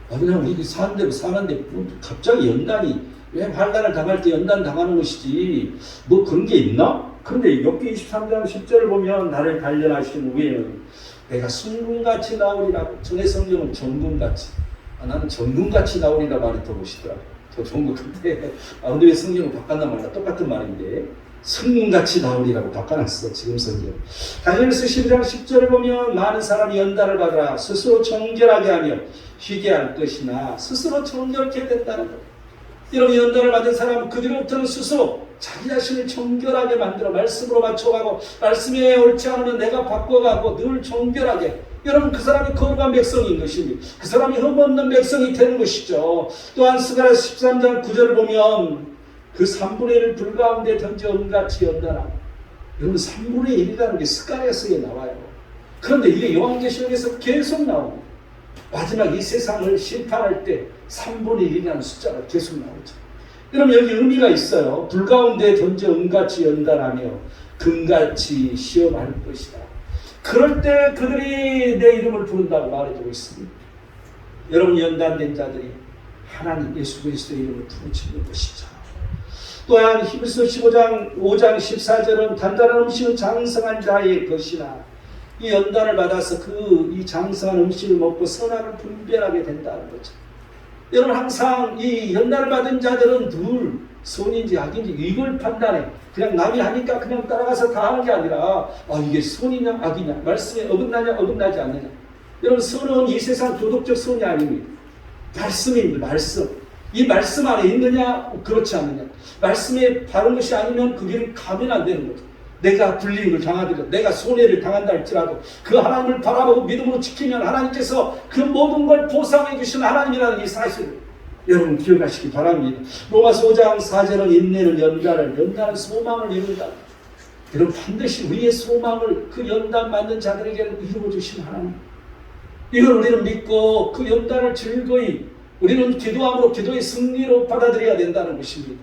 그냥 우리 사는 대로 사는데 갑자기 연단이, 왜 환난을 당할 때 연단 당하는 것이지 뭐 그런 게 있나? 그런데 욥기 23장 10절을 보면 나를 단련하신 후에는 내가 순금같이 나오리라고. 전에 성경은 정금같이. 나는 정금같이 나오리라 말이 더 멋있더라. 더 좋은 것 같아. 근데 왜 성경을 바꿨나 말이야. 똑같은 말인데 순금같이 나오리라고 바꿔놨어, 지금 성경. 다니엘서 12장 10절을 보면 많은 사람이 연단을 받아 스스로 정결하게 하며 쉬게 할 것이나, 스스로 정결케 된다는 것. 여러분, 연단을 받은 사람은 그 뒤로부터는 스스로 자기 자신을 정결하게 만들어 말씀으로 맞춰가고, 말씀에 옳지 않으면 내가 바꿔가고 늘 정결하게. 여러분, 그 사람이 거룩한 백성인 것입니다. 그 사람이 흠없는 백성이 되는 것이죠. 또한 스가랴서 13장 9절을 보면 그 3분의 1을 불 가운데 던져 은같이 연단하고. 여러분, 3분의 1이라는 게 스가랴서에 나와요. 그런데 이게 요한계시록에서 계속 나옵니다. 마지막 이 세상을 심판할 때 3분의 1이라는 숫자가 계속 나오죠. 그럼 여기 의미가 있어요. 불 가운데 던져 은같이 연단하며 금같이 시험할 것이다. 그럴 때 그들이 내 이름을 부른다고 말해주고 있습니다. 여러분, 연단된 자들이 하나님 예수 그리스도의 이름을 부르짖는 것이죠. 또한 히브리서 15장 5장 14절은 단단한 음식은 장성한 자의 것이나, 이 연단을 받아서 이 장성한 음식을 먹고 선악을 분별하게 된다는 거죠. 여러분, 항상 이 연단을 받은 자들은 늘 선인지 악인지 이걸 판단해. 그냥 남이 하니까 그냥 따라가서 다 하는 게 아니라, 이게 선이냐 악이냐, 말씀에 어긋나냐 어긋나지 않느냐. 여러분, 선은 이 세상 도덕적 선이 아닙니다. 말씀입니다. 말씀. 이 말씀 안에 있느냐 그렇지 않느냐. 말씀에 바른 것이 아니면 그 길을 가면 안 되는 거죠. 내가 불리임을 당하더라도, 내가 손해를 당한다 할지라도 그 하나님을 바라보고 믿음으로 지키면 하나님께서 그 모든 걸 보상해 주신 하나님이라는 이 사실을 여러분 기억하시기 바랍니다. 로마서 5장 4절은 인내는 연단은 소망을 이룬다. 여러분, 반드시 우리의 소망을 그 연단 받는 자들에게는 이루어 주신 하나님, 이걸 우리는 믿고 그 연단을 즐거이 우리는 기도함으로 기도의 승리로 받아들여야 된다는 것입니다.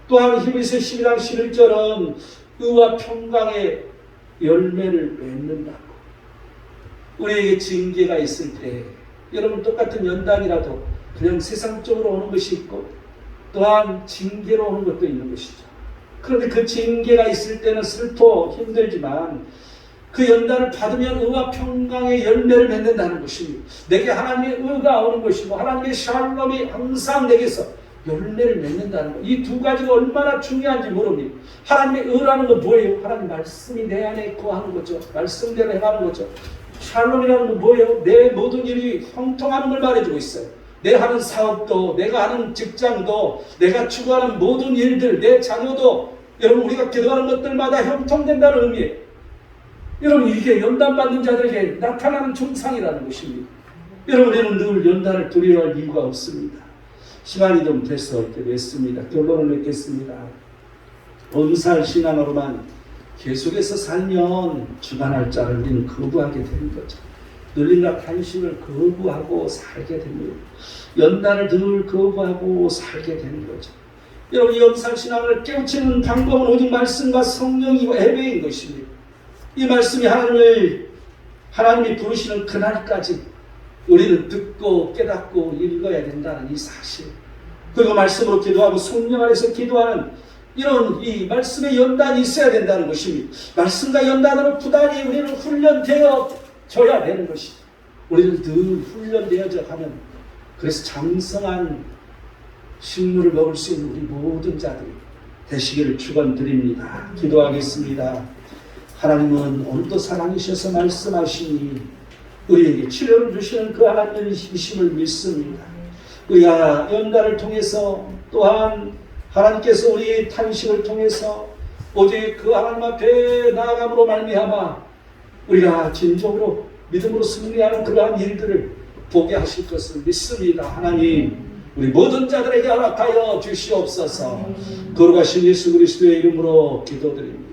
또한 히브리서 12장 11절은 의와 평강의 열매를 맺는다고. 우리에게 징계가 있을 때 여러분 똑같은 연단이라도 그냥 세상적으로 오는 것이 있고 또한 징계로 오는 것도 있는 것이죠. 그런데 그 징계가 있을 때는 슬퍼 힘들지만 그 연단을 받으면 의와 평강의 열매를 맺는다는 것입니다. 내게 하나님의 의가 오는 것이고 하나님의 샬롬이 항상 내게서 열매를 맺는다는 것. 이 두 가지가 얼마나 중요한지 모릅니다. 하나님의 의라는 건 뭐예요? 하나님 말씀이 내 안에 거하는 거죠. 말씀대로 행하는 거죠. 샬롬이라는 건 뭐예요? 내 모든 일이 형통하는 걸 말해주고 있어요. 내 하는 사업도, 내가 하는 직장도, 내가 추구하는 모든 일들, 내 자녀도 여러분 우리가 기도하는 것들마다 형통된다는 의미예요. 여러분 이게 연단받는 자들에게 나타나는 증상이라는 것입니다. 여러분 우리는 늘 연단을 두려워할 이유가 없습니다. 시간이 좀 돼서 이렇게 냈습니다. 결론을 맺겠습니다. 엄살신앙으로만 계속해서 살면 주관할 자를 우리는 거부하게 되는 거죠. 늘림과 탄식을 거부하고 살게 됩니다. 연단을 늘 거부하고 살게 되는 거죠. 여러분 이 엄살신앙을 깨우치는 방법은 오직 말씀과 성령이고 예배인 것입니다. 이 말씀이 하나님이 부르시는 그날까지 우리는 듣고 깨닫고 읽어야 된다는 이 사실, 그리고 말씀으로 기도하고 성령 안에서 기도하는 이런 이 말씀의 연단이 있어야 된다는 것입니다. 말씀과 연단으로 부단히 우리는 훈련되어져야 되는 것이죠. 우리는 늘 훈련되어져 가면 그래서 장성한 식물을 먹을 수 있는 우리 모든 자들이 되시기를 축원드립니다. 기도하겠습니다. 하나님은 오늘도 사랑이셔서 말씀하시니 우리에게 치료를 주시는 그 하나님이심을 믿습니다. 우리가 연단을 통해서 또한 하나님께서 우리의 탄식을 통해서 오직 그 하나님 앞에 나아감으로 말미암아 우리가 진정으로 믿음으로 승리하는 그러한 일들을 보게 하실 것을 믿습니다. 하나님 우리 모든 자들에게 허락하여 주시옵소서. 거룩하신 예수 그리스도의 이름으로 기도드립니다.